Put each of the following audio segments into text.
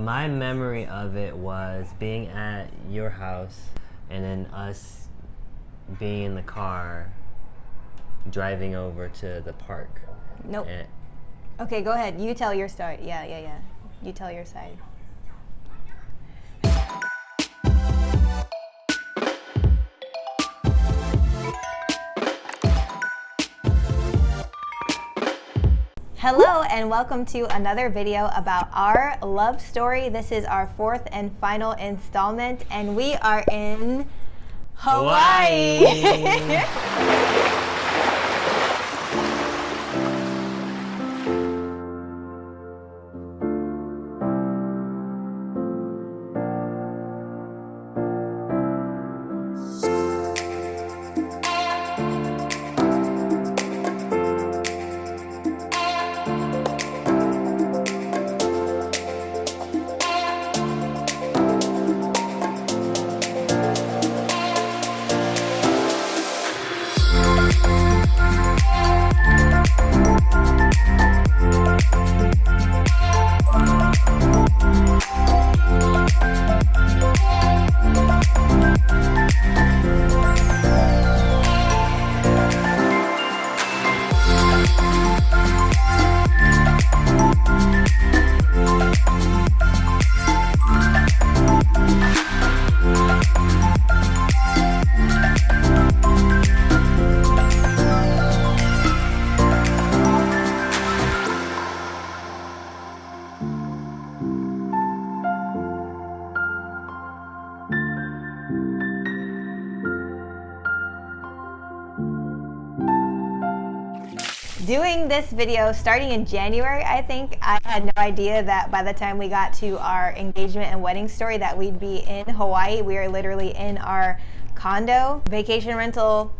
my memory of it was being at your house and then us being in the car driving over to the park. Nope. Okay, go ahead. You tell your story. Yeah. You tell your side. Hello and welcome to another video about our love story. This is our fourth and final installment and we are in Hawaii. Doing this video starting in January, I think. I had no idea that by the time we got to our engagement and wedding story that we'd be in Hawaii. We are literally in our condo, vacation rental,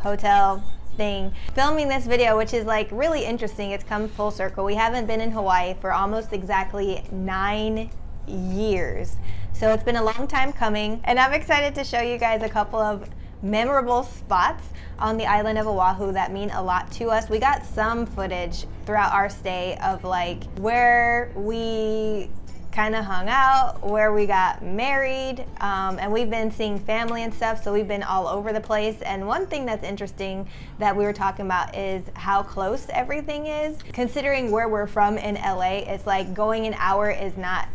hotel thing, filming this video, which is like really interesting. It's come full circle. We haven't been in Hawaii for almost exactly 9 years. So it's been a long time coming, and I'm excited to show you guys a couple of memorable spots on the island of Oahu that mean a lot to us. We got some footage throughout our stay of like where we kind of hung out, where we got married, and we've been seeing family and stuff, so we've been all over the place. And one thing that's interesting that we were talking about is how close everything is. Considering where we're from in LA, it's like going an hour is not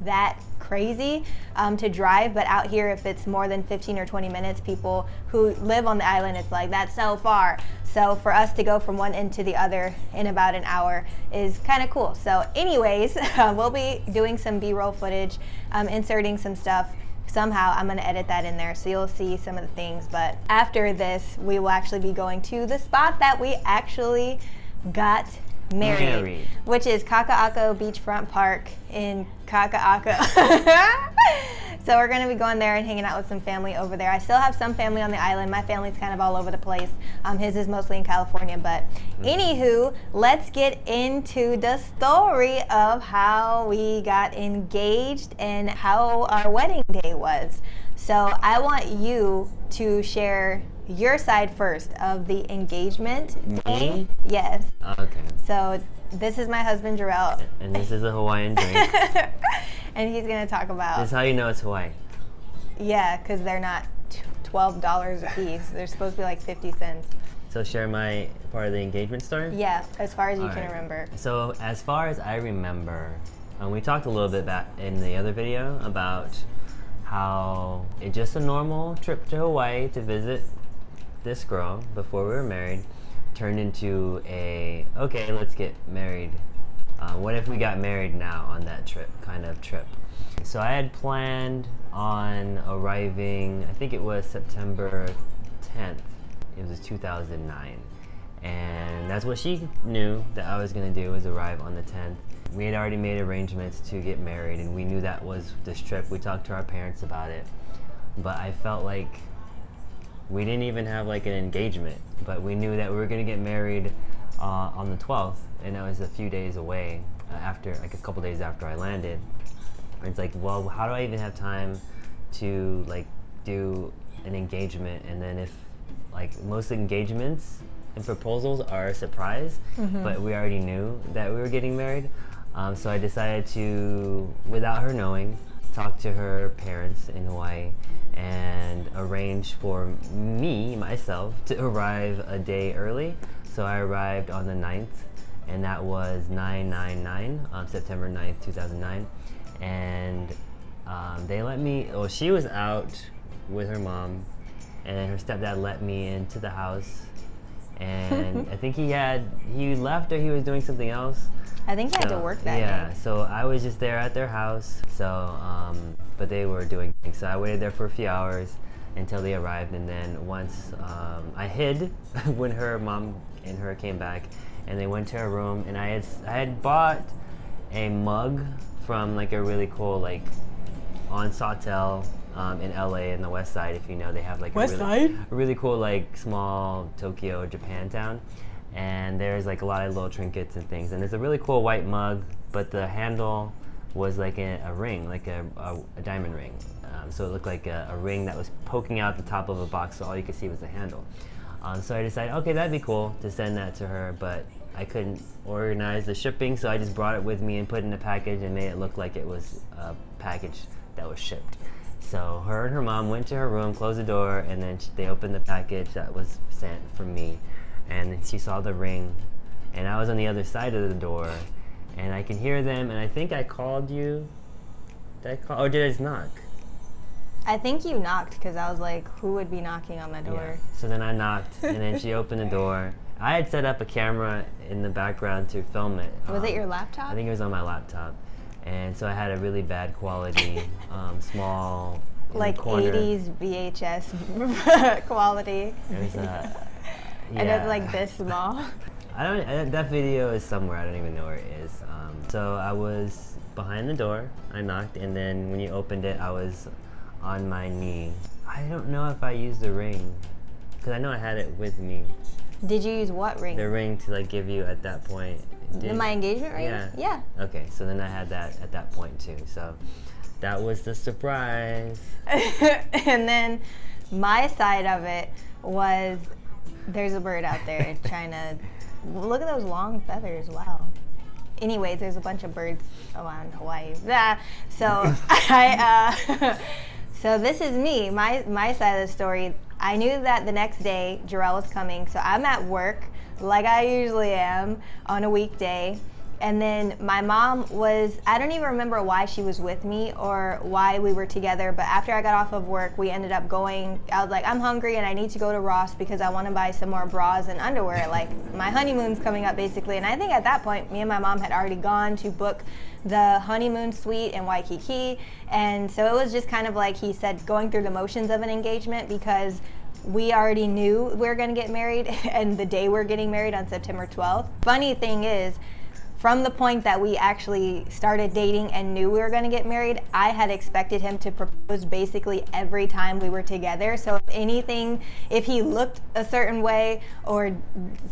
that crazy to drive, but out here if it's more than 15 or 20 minutes, people who live on the island, it's like that's so far. So for us to go from one end to the other in about an hour is kind of cool. So anyways, we'll be doing some B-roll footage, inserting some stuff. Somehow I'm going to edit that in there so you'll see some of the things, but after this we will actually be going to the spot that we actually got married, which is Kaka'ako Beachfront Park in Kaka'ako. So we're going to be going there and hanging out with some family over there. I still have some family on the island. My family's kind of all over the place. His is mostly in California, but anywho, let's get into the story of how we got engaged and how our wedding day was. So I want you to share your side first of the engagement day. Yes. Okay. So this is my husband Jerrell. And this is a Hawaiian drink. And he's going to talk about... This is how you know it's Hawaii. Yeah, because they're not $12 a piece. They're supposed to be like 50 cents. So share my part of the engagement story? Yeah, as far as you All can right. remember. So as far as I remember, we talked a little bit back in the other video about how it's just a normal trip to Hawaii to visit this girl before we were married turned into a, okay, let's get married. What if we got married now on that trip, kind of trip. So I had planned on arriving, I think it was September 10th. It was 2009. And that's what she knew that I was gonna do, was arrive on the 10th. We had already made arrangements to get married and we knew that was this trip. We talked to our parents about it. But I felt like we didn't even have like an engagement, but we knew that we were gonna get married on the 12th, and that was a few days away, after, like a couple days after I landed. And it's like, well, how do I even have time to like do an engagement? And then if like most engagements and proposals are a surprise, but we already knew that we were getting married. So I decided to, without her knowing, talk to her parents in Hawaii and arrange for myself, to arrive a day early. So I arrived on the 9th, and that was 9/9/9, September 9th, 2009. And they let me, she was out with her mom, and her stepdad let me into the house. And I think he left or he was doing something else. I think he had to work that day. Yeah, so I was just there at their house. So, but they were doing things. So I waited there for a few hours until they arrived, and then once I hid when her mom and her came back, and they went to her room, and I had bought a mug from like a really cool like on Sawtelle in LA in the West Side. If you know, they have like a really cool like small Tokyo, Japan town. And there's like a lot of little trinkets and things, and it's a really cool white mug, but the handle was like a ring, like a diamond ring. So it looked like a ring that was poking out the top of a box, so all you could see was the handle. So I decided, okay, that'd be cool to send that to her, but I couldn't organize the shipping, so I just brought it with me and put it in a package and made it look like it was a package that was shipped. So her and her mom went to her room, closed the door, and then they opened the package that was sent from me. And she saw the ring, and I was on the other side of the door, and I can hear them, and I think I called you. Did I call, or did I just knock? I think you knocked, because I was like, who would be knocking on my door? Yeah. So then I knocked, and then she opened the door. I had set up a camera in the background to film it. Was it your laptop? I think it was on my laptop. And so I had a really bad quality, small, like corner. 80s VHS quality. There's And it's like this small. That video is somewhere. I don't even know where it is. So I was behind the door. I knocked, and then when you opened it, I was on my knee. I don't know if I used the ring, because I know I had it with me. Did you use what ring? The ring to like give you at that point. My engagement ring? Yeah. Okay, so then I had that at that point too. So that was the surprise. And then my side of it was, there's a bird out there trying to, look at those long feathers, wow. Anyways, there's a bunch of birds around Hawaii. So so this is me, my side of the story. I knew that the next day Jerrell was coming, so I'm at work like I usually am on a weekday. And then my mom was, I don't even remember why she was with me or why we were together, but after I got off of work, we ended up going, I was like, I'm hungry and I need to go to Ross because I want to buy some more bras and underwear. Like, my honeymoon's coming up basically. And I think at that point, me and my mom had already gone to book the honeymoon suite in Waikiki. And so it was just kind of like he said, going through the motions of an engagement, because we already knew we were going to get married and the day we're getting married on September 12th. Funny thing is, from the point that we actually started dating and knew we were going to get married, I had expected him to propose basically every time we were together. So if anything, if he looked a certain way or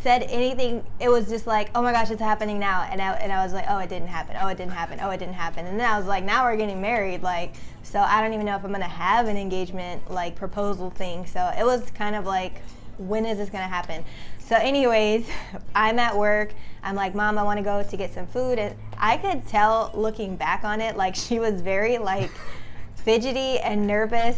said anything, it was just like, oh my gosh, it's happening now. And I was like, oh, it didn't happen. Oh, it didn't happen. Oh, it didn't happen. And then I was like, now we're getting married. Like, so I don't even know if I'm going to have an engagement, like, proposal thing. So it was kind of like, when is this going to happen? So anyways, I'm at work. I'm like, Mom, I want to go to get some food. And I could tell looking back on it, like, she was very like fidgety and nervous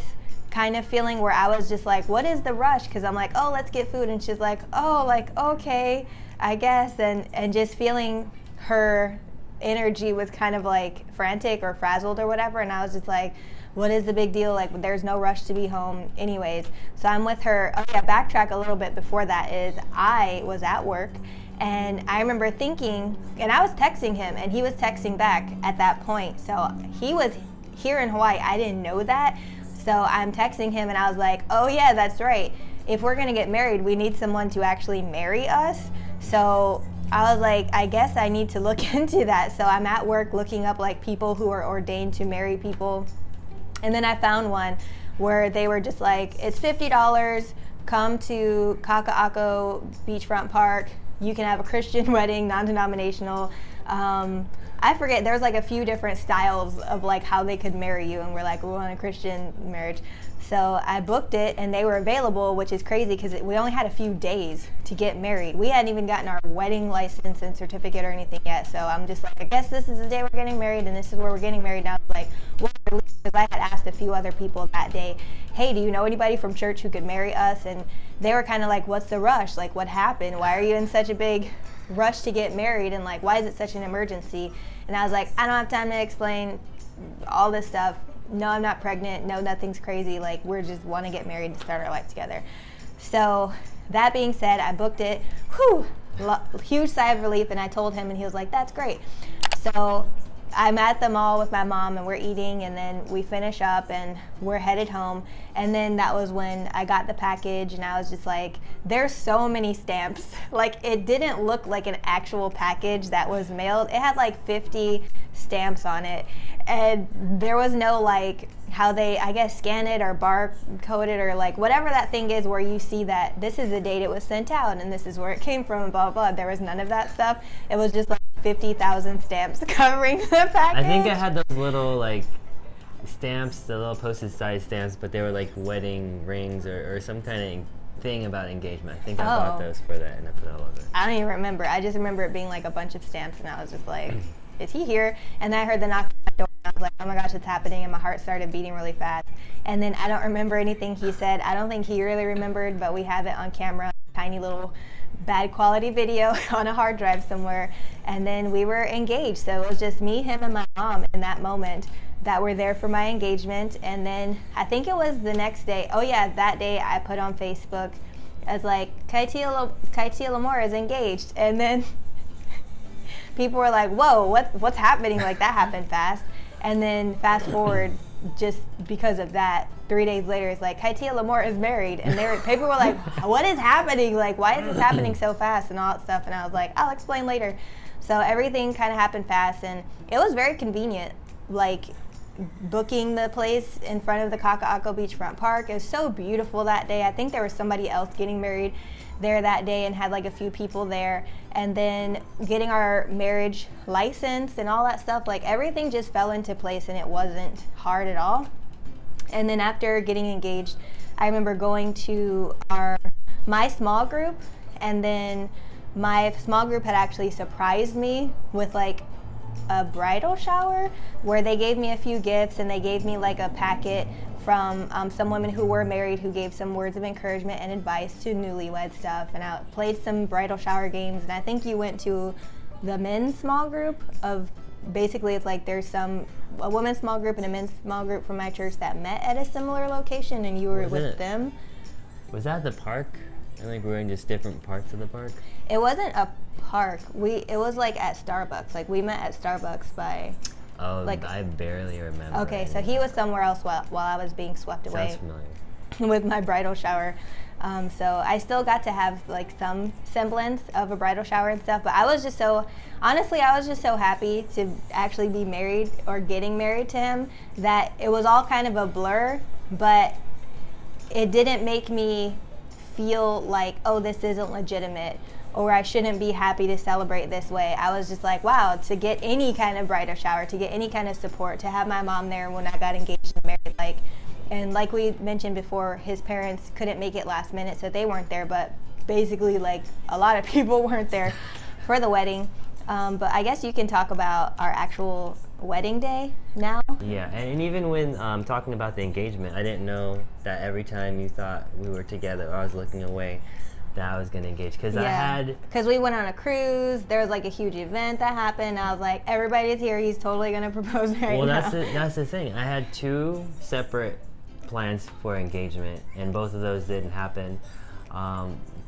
kind of feeling, where I was just like, what is the rush? Because I'm like, oh, let's get food. And she's like, oh, like, okay, I guess. And just feeling her energy was kind of like frantic or frazzled or whatever. And I was just like, what is the big deal? Like, there's no rush to be home anyways. So I'm with her. Oh yeah, backtrack a little bit before that is, I was at work and I remember thinking, and I was texting him and he was texting back at that point. So he was here in Hawaii. I didn't know that. So I'm texting him and I was like, oh yeah, that's right. If we're gonna get married, we need someone to actually marry us. So I was like, I guess I need to look into that. So I'm at work looking up like people who are ordained to marry people. And then I found one where they were just like, it's $50, come to Kaka'ako Beachfront Park. You can have a Christian wedding, non-denominational. I forget, there's like a few different styles of like how they could marry you, and we're like, we want a Christian marriage. So I booked it, and they were available, which is crazy because we only had a few days to get married. We hadn't even gotten our wedding license and certificate or anything yet. So I'm just like, I guess this is the day we're getting married, and this is where we're getting married. And I was like, what? Because I had asked a few other people that day, hey, do you know anybody from church who could marry us? And they were kind of like, what's the rush? Like, what happened? Why are you in such a big rush to get married? And like, why is it such an emergency? And I was like, I don't have time to explain all this stuff. No, I'm not pregnant. No, nothing's crazy. Like, we're just want to get married and start our life together. So that being said, I booked it. Whew, huge sigh of relief. And I told him, and he was like, that's great. So I'm at the mall with my mom, and we're eating, and then we finish up and we're headed home. And then that was when I got the package, and I was just like, there's so many stamps. Like, it didn't look like an actual package that was mailed. It had like 50 stamps on it, and there was no like how they, I guess, scan it or barcode it or like whatever that thing is where you see that this is the date it was sent out and this is where it came from and blah blah blah. There was none of that stuff. It was just like 50,000 stamps covering the package. I think I had those little like stamps, the little postage size stamps, but they were like wedding rings or some kind of thing about engagement. I think I bought those for that, and I put it all over. I don't even remember. I just remember it being like a bunch of stamps, and I was just like, is he here? And then I heard the knock on my door, and I was like, oh my gosh, it's happening, and my heart started beating really fast. And then I don't remember anything he said. I don't think he really remembered, but we have it on camera, tiny little bad quality video on a hard drive somewhere. And then we were engaged. So it was just me, him, and my mom in that moment that were there for my engagement. And then I think it was the next day. Oh yeah, that day I put on Facebook as like, Kytia L'amour is engaged. And then people were like, whoa, what's happening? Like, that happened fast. And then fast forward, just because of that, 3 days later, it's like, Kytia L'amour is married. And people were like, what is happening? Like, why is this happening so fast and all that stuff? And I was like, I'll explain later. So everything kind of happened fast, and it was very convenient. Like, booking the place in front of the Kaka'ako Beachfront Park. It was so beautiful that day. I think there was somebody else getting married there that day and had like a few people there. And then getting our marriage license and all that stuff, like everything just fell into place, and it wasn't hard at all. And then after getting engaged, I remember going to my small group, and then my small group had actually surprised me with like a bridal shower where they gave me a few gifts, and they gave me like a packet from some women who were married who gave some words of encouragement and advice to newlywed stuff. And I played some bridal shower games, and I think you went to the men's small group of, basically it's like there's a women's small group and a men's small group from my church that met at a similar location, and you were with them. Was that the park? I think we were in just different parts of the park. It wasn't a park. It was like at Starbucks. Like, we met at Starbucks by... Oh, like, I barely remember. Okay, so he was somewhere else while I was being swept away. Sounds familiar. With my bridal shower. So I still got to have like some semblance of a bridal shower and stuff, but I was just so happy to actually be married or getting married to him that it was all kind of a blur, but it didn't make me feel like, oh, this isn't legitimate, or I shouldn't be happy to celebrate this way. I was just like, wow, to get any kind of bridal shower, to get any kind of support, to have my mom there when I got engaged and married, and like we mentioned before, his parents couldn't make it last minute, so they weren't there, but basically like a lot of people weren't there for the wedding. But I guess you can talk about our actual wedding day now. Yeah, and even when talking about the engagement, I didn't know that every time you thought we were together or I was looking away, that I was going to engage. Because we went on a cruise, there was like a huge event that happened, I was like, everybody's here, he's totally going to propose right now. Well, that's the thing. I had 2 separate plans for engagement, and both of those didn't happen.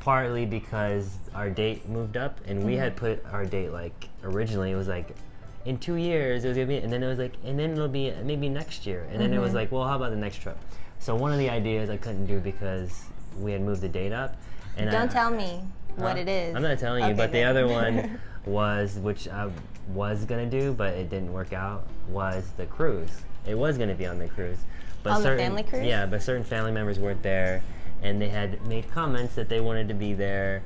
Partly because our date moved up, and we had put our date, like, originally it was like in 2 years it was gonna be, and then it was like, and then it'll be maybe next year, and then it was like, well, how about the next trip? So one of the ideas I couldn't do because we had moved the date up. And don't tell me what it is. I'm not telling you, but the other one was, which I was gonna do, but it didn't work out, was the cruise. It was gonna be on the cruise. But the family cruise? Yeah, but certain family members weren't there, and they had made comments that they wanted to be there.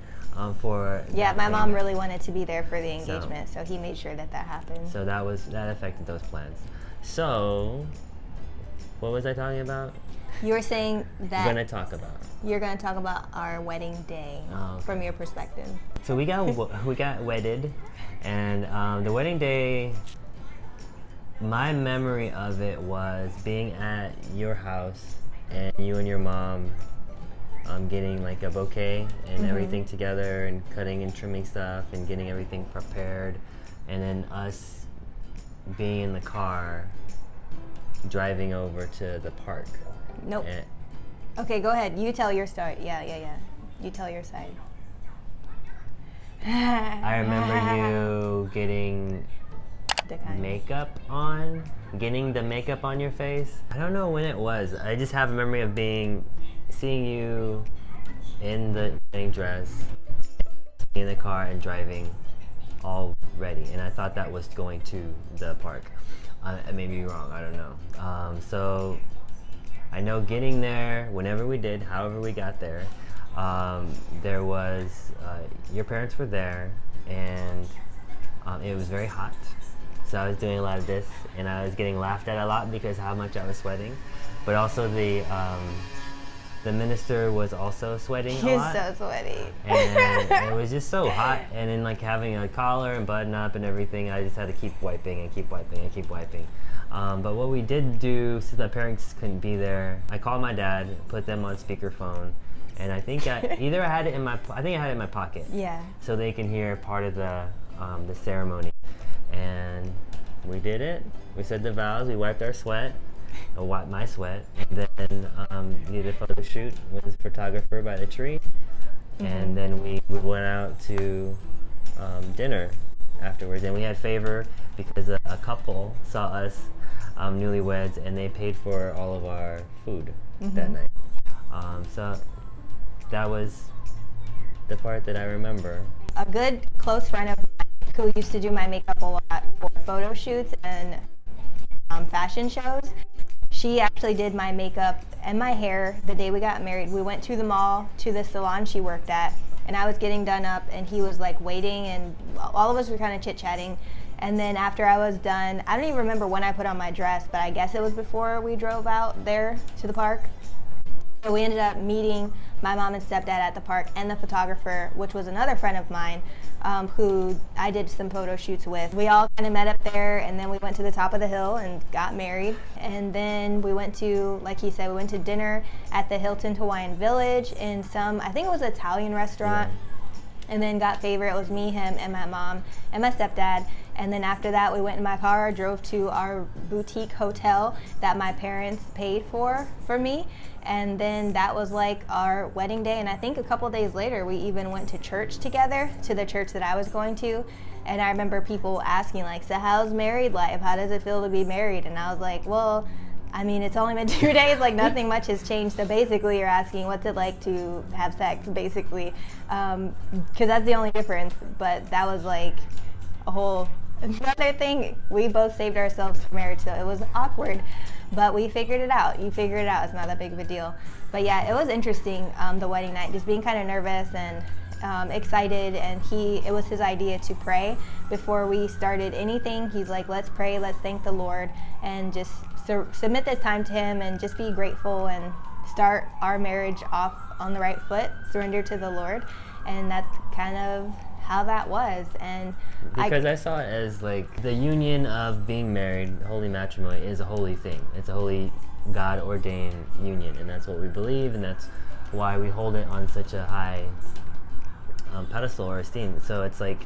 for Yeah, that my mom payment. really wanted to be there for the engagement, so he made sure that happened. So that affected those plans. So, what was I talking about? You were saying that We're gonna talk about. you're going to talk about our wedding day from your perspective. So we got wedded, and the wedding day. My memory of it was being at your house and you and your mom getting like a bouquet and everything together and cutting and trimming stuff and getting everything prepared, and then us being in the car driving over to the park. Nope. Okay, go ahead. You tell your story. Yeah. You tell your side. I remember you getting getting the makeup on your face. I don't know when it was. I just have a memory of seeing you in the wedding dress, in the car and driving all ready. And I thought that was going to the park. I may be wrong, I don't know. So I know getting there, whenever we did, however we got there, there was, your parents were there, and it was very hot. So I was doing a lot of this, and I was getting laughed at a lot because how much I was sweating. But also the minister was also sweating a lot. He was so sweaty. And it was just so hot. And then like having a collar and button up and everything, I just had to keep wiping and keep wiping and keep wiping. But what we did do, since my parents couldn't be there, I called my dad, put them on speakerphone, and I think I had it in my pocket. Yeah. So they can hear part of the ceremony. And we did it. We said the vows. We wiped our sweat. I wiped my sweat. And then we did a photo shoot with a photographer by the tree. And then we went out to dinner afterwards. And we had favor because a couple saw us newlyweds, and they paid for all of our food that night. So that was the part that I remember. A good close friend of mine who used to do my makeup a lot for photo shoots and fashion shows. She actually did my makeup and my hair the day we got married. We went to the mall to the salon she worked at, and I was getting done up, and he was like waiting, and all of us were kind of chit-chatting. And then after I was done, I don't even remember when I put on my dress, but I guess it was before we drove out there to the park. So we ended up meeting my mom and stepdad at the park, and the photographer, which was another friend of mine, who I did some photo shoots with. We all kind of met up there, and then we went to the top of the hill and got married. And then we went to, like he said, we went to dinner at the Hilton Hawaiian Village in I think it was an Italian restaurant. Yeah. And then got favor. It was me, him, and my mom, and my stepdad. And then after that, we went in my car, drove to our boutique hotel that my parents paid for me. And then that was like our wedding day. And I think a couple days later, we even went to church together, to the church that I was going to. And I remember people asking, like, so how's married life? How does it feel to be married? And I was like, well, I mean, it's only been 2 days, like nothing much has changed. So basically you're asking what's it like to have sex, basically, because that's the only difference. But that was like a whole another thing. We both saved ourselves for marriage, so it was awkward, but we figured it out. You figure it out. It's not that big of a deal. But yeah, it was interesting, the wedding night, just being kind of nervous and excited. And it was his idea to pray before we started anything. He's like, let's pray, let's thank the Lord, and just submit this time to him and just be grateful and start our marriage off on the right foot, surrender to the Lord. And that's kind of how that was. And because I saw it as like the union of being married, holy matrimony is a holy thing. It's a holy God ordained union, and that's what we believe, and that's why we hold it on such a high pedestal or esteem. So it's like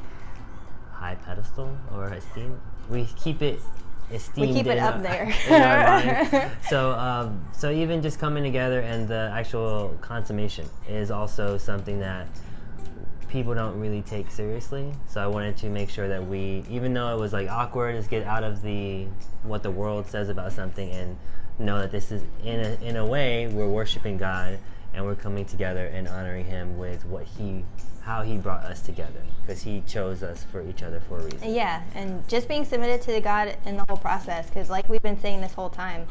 high pedestal or esteem. We keep it esteemed. We keep it up there. In our mind. So even just coming together and the actual consummation is also something that people don't really take seriously. So I wanted to make sure that we, even though it was like awkward, just get out of what the world says about something and know that this is in a way we're worshiping God and we're coming together and honoring Him with how He brought us together, because He chose us for each other for a reason. Yeah, and just being submitted to God in the whole process, because like we've been saying this whole time,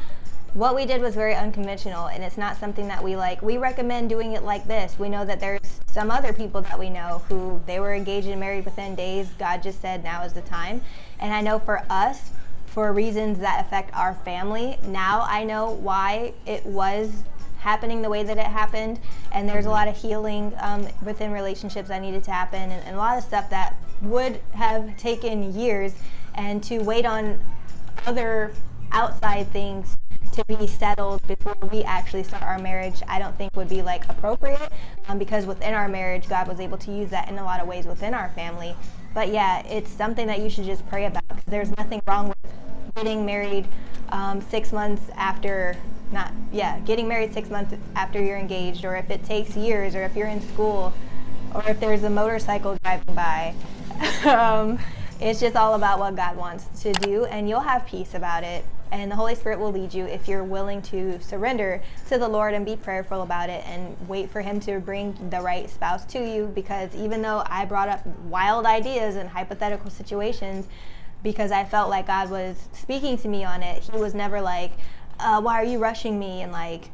what we did was very unconventional, and it's not something that we recommend doing it like this. We know that there's some other people that we know who they were engaged and married within days. God just said now is the time. And I know for us, for reasons that affect our family, now I know why it was happening the way that it happened, and there's a lot of healing within relationships that needed to happen, and a lot of stuff that would have taken years, and to wait on other outside things to be settled before we actually start our marriage, I don't think would be like appropriate, because within our marriage, God was able to use that in a lot of ways within our family. But yeah, it's something that you should just pray about, because there's nothing wrong with getting married 6 months after, getting married 6 months after you're engaged, or if it takes years, or if you're in school, or if there's a motorcycle driving by. It's just all about what God wants to do, and you'll have peace about it. And the Holy Spirit will lead you if you're willing to surrender to the Lord and be prayerful about it and wait for Him to bring the right spouse to you. Because even though I brought up wild ideas and hypothetical situations because I felt like God was speaking to me on it, He was never like, why are you rushing me? And like,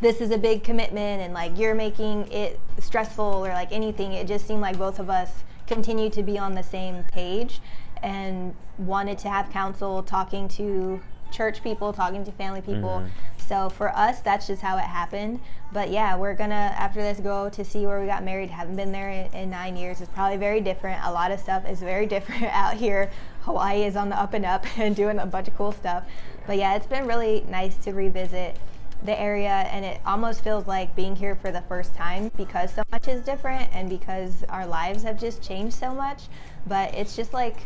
this is a big commitment, and like, you're making it stressful, or like anything. It just seemed like both of us continued to be on the same page and wanted to have counsel, talking to church people, talking to family people. So for us, that's just how it happened. But yeah, we're gonna, after this, go to see where we got married. Haven't been there in 9 years. It's probably very different. A lot of stuff is very different out here. Hawaii is on the up and up and doing a bunch of cool stuff. But yeah, it's been really nice to revisit the area, and it almost feels like being here for the first time, because so much is different and because our lives have just changed so much. But it's just like,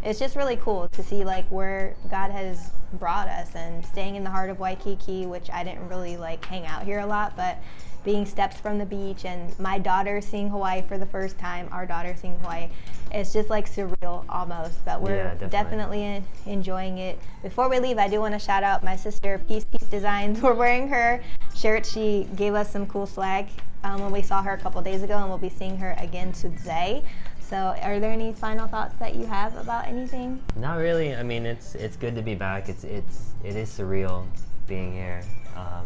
it's just really cool to see like where God has brought us, and staying in the heart of Waikiki, which I didn't really like hang out here a lot, but being steps from the beach, and my daughter seeing Hawaii for the first time, our daughter seeing Hawaii, it's just like surreal almost, but we're definitely enjoying it. Before we leave, I do want to shout out my sister, Peace Designs. We're wearing her shirt. She gave us some cool swag when we saw her a couple days ago, and we'll be seeing her again today. So are there any final thoughts that you have about anything? Not really. I mean, it's good to be back. It is surreal being here,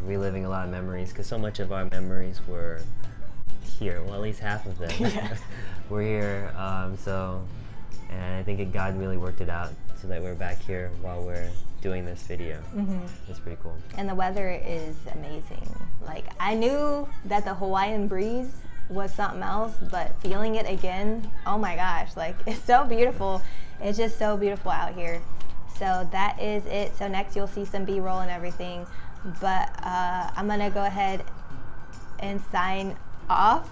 reliving a lot of memories, because so much of our memories were here. Well, at least half of them were here. And I think God really worked it out so that we're back here while we're doing this video. It's pretty cool. And the weather is amazing. Like, I knew that the Hawaiian breeze was something else, but feeling it again, oh my gosh, like, it's so beautiful. It's just so beautiful out here. So that is it. So next you'll see some B-roll and everything, but I'm gonna go ahead and sign off.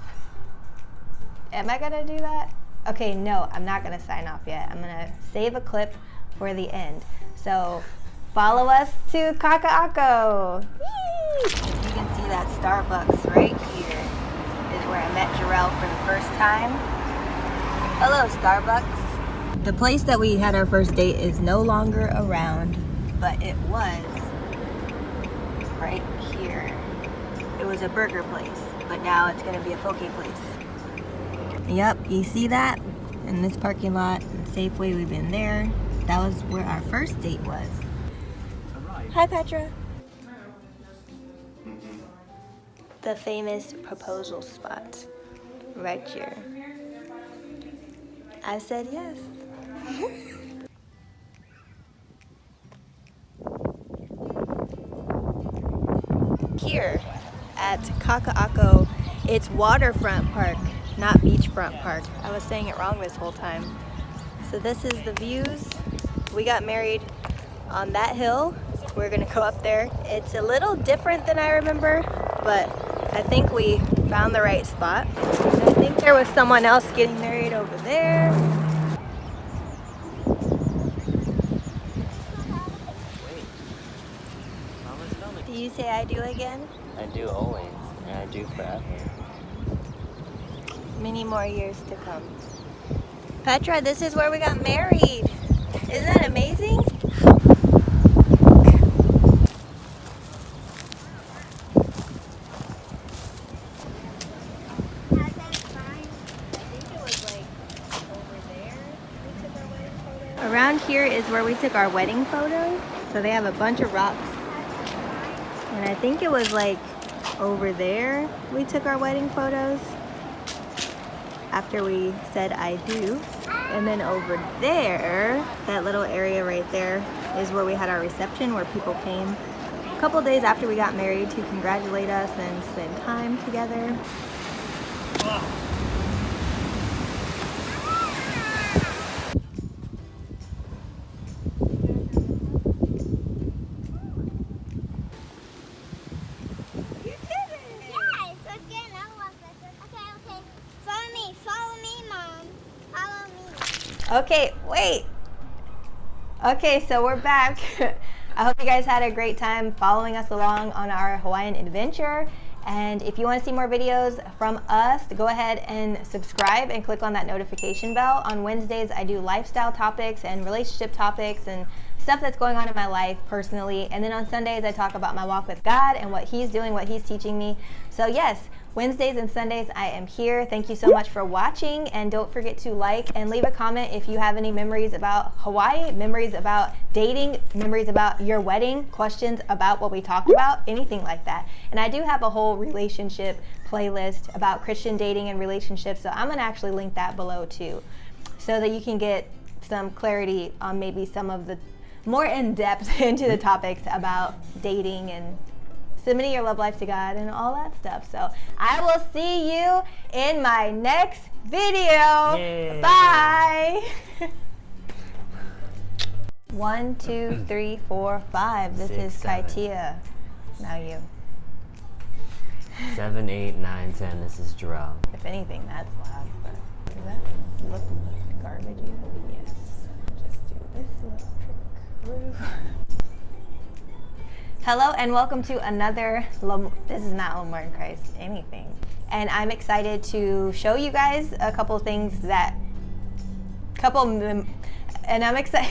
Am I gonna do that? Okay, no, I'm not gonna sign off yet. I'm gonna save a clip for the end. So follow us to Kaka'ako. You can see that Starbucks right here is where I met Jerrell for the first time. Hello, Starbucks. The place that we had our first date is no longer around, but it was right here. It was a burger place, but now it's gonna be a poke place. Yep, you see that? In this parking lot, in Safeway, we've been there. That was where our first date was. Hi, Petra. The famous proposal spot, right here. I said yes. Here at Kaka'ako, it's waterfront park, not beachfront park. I was saying it wrong this whole time. So this is the views. We got married on that hill. We're gonna go up there. It's a little different than I remember, but I think we found the right spot. I think there was someone else getting married over there. Do you say I do again? I do always, and I do forever. Many more years to come. Petra, this is where we got married. Isn't that amazing? Around here is where we took our wedding photos. So they have a bunch of rocks And I think it was like over there we took our wedding photos after we said I do. And then over there, that little area right there is where we had our reception, where people came a couple days after we got married to congratulate us and spend time together. Okay, wait. Okay, so we're back. I hope you guys had a great time following us along on our Hawaiian adventure. And if you want to see more videos from us, go ahead and subscribe and click on that notification bell. On Wednesdays, I do lifestyle topics and relationship topics and stuff that's going on in my life personally. And then on Sundays, I talk about my walk with God and what He's doing, what He's teaching me. So yes, Wednesdays and Sundays, I am here. Thank you so much for watching, and don't forget to like and leave a comment if you have any memories about Hawaii, memories about dating, memories about your wedding, questions about what we talked about, anything like that. And I do have a whole relationship playlist about Christian dating and relationships, so I'm gonna actually link that below too, so that you can get some clarity on maybe some of the more in-depth into the topics about dating and submitting your love life to God and all that stuff. So I will see you in my next video. Yay. Bye. 1, 2, 3, 4, 5. This 6, is 7. Kytia. Now you. 7, 8, 9, 10. This is Jerrell. If anything, that's loud. But does that look garbagey? Yes. Just do this little trick. Hello and welcome to another, this is not L'amour in Christ, anything. And I'm excited to show you guys a couple things and I'm excited.